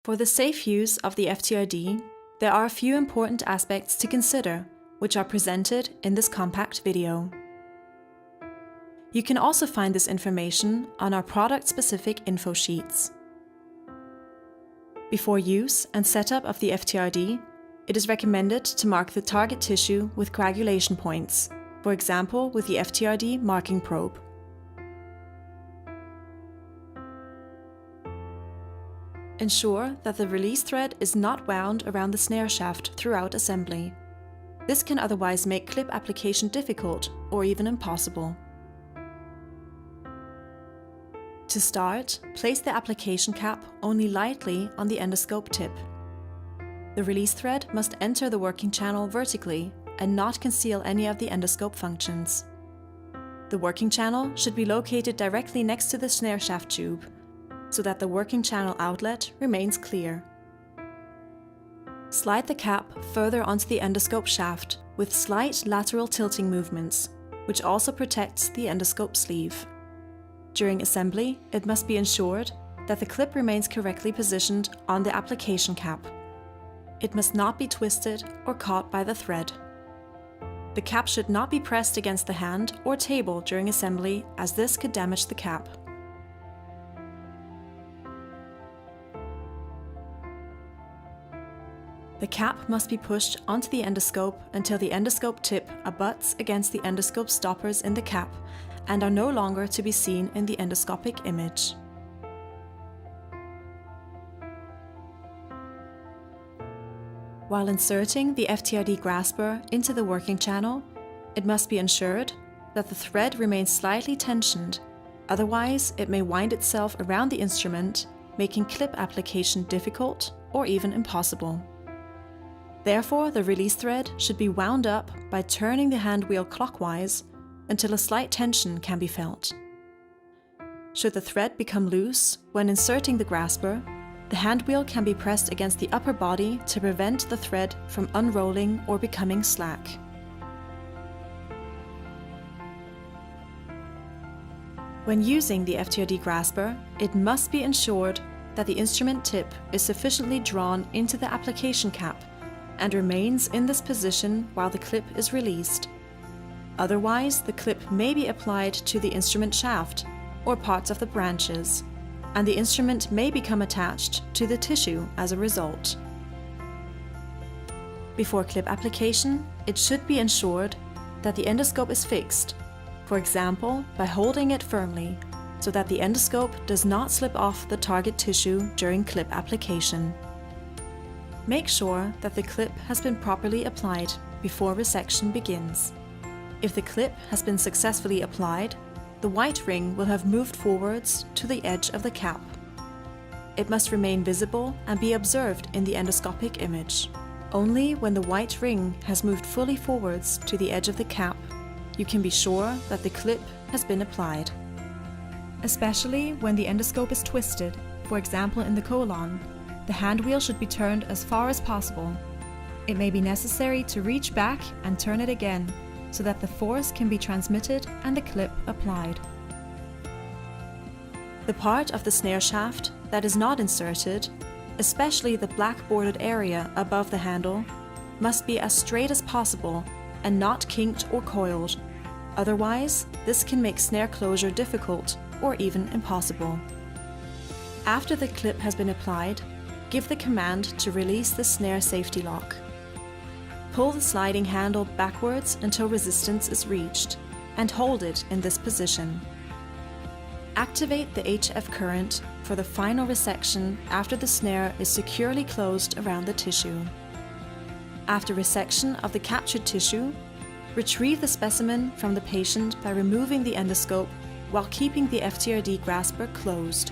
For the safe use of the FTRD, there are a few important aspects to consider, which are presented in this compact video. You can also find this information on our product-specific info sheets. Before use and setup of the FTRD, it is recommended to mark the target tissue with coagulation points, for example with the FTRD marking probe. Ensure that the release thread is not wound around the snare shaft throughout assembly. This can otherwise make clip application difficult or even impossible. To start, place the application cap only lightly on the endoscope tip. The release thread must enter the working channel vertically and not conceal any of the endoscope functions. The working channel should be located directly next to the snare shaft tube, so that the working channel outlet remains clear. Slide the cap further onto the endoscope shaft with slight lateral tilting movements, which also protects the endoscope sleeve. During assembly, it must be ensured that the clip remains correctly positioned on the application cap. It must not be twisted or caught by the thread. The cap should not be pressed against the hand or table during assembly, as this could damage the cap. The cap must be pushed onto the endoscope until the endoscope tip abuts against the endoscope stoppers in the cap and are no longer to be seen in the endoscopic image. While inserting the FTRD grasper into the working channel, it must be ensured that the thread remains slightly tensioned, otherwise it may wind itself around the instrument, making clip application difficult or even impossible. Therefore, the release thread should be wound up by turning the hand wheel clockwise until a slight tension can be felt. Should the thread become loose when inserting the grasper, the hand wheel can be pressed against the upper body to prevent the thread from unrolling or becoming slack. When using the FTRD grasper, it must be ensured that the instrument tip is sufficiently drawn into the application cap and remains in this position while the clip is released. Otherwise, the clip may be applied to the instrument shaft or parts of the branches, and the instrument may become attached to the tissue as a result. Before clip application, it should be ensured that the endoscope is fixed, for example by holding it firmly, so that the endoscope does not slip off the target tissue during clip application. Make sure that the clip has been properly applied before resection begins. If the clip has been successfully applied, the white ring will have moved forwards to the edge of the cap. It must remain visible and be observed in the endoscopic image. Only when the white ring has moved fully forwards to the edge of the cap, you can be sure that the clip has been applied. Especially when the endoscope is twisted, for example in the colon, the hand wheel should be turned as far as possible. It may be necessary to reach back and turn it again, so that the force can be transmitted and the clip applied. The part of the snare shaft that is not inserted, especially the black bordered area above the handle, must be as straight as possible and not kinked or coiled. Otherwise, this can make snare closure difficult or even impossible. After the clip has been applied, give the command to release the snare safety lock. Pull the sliding handle backwards until resistance is reached, and hold it in this position. Activate the HF current for the final resection after the snare is securely closed around the tissue. After resection of the captured tissue, retrieve the specimen from the patient by removing the endoscope while keeping the FTRD grasper closed.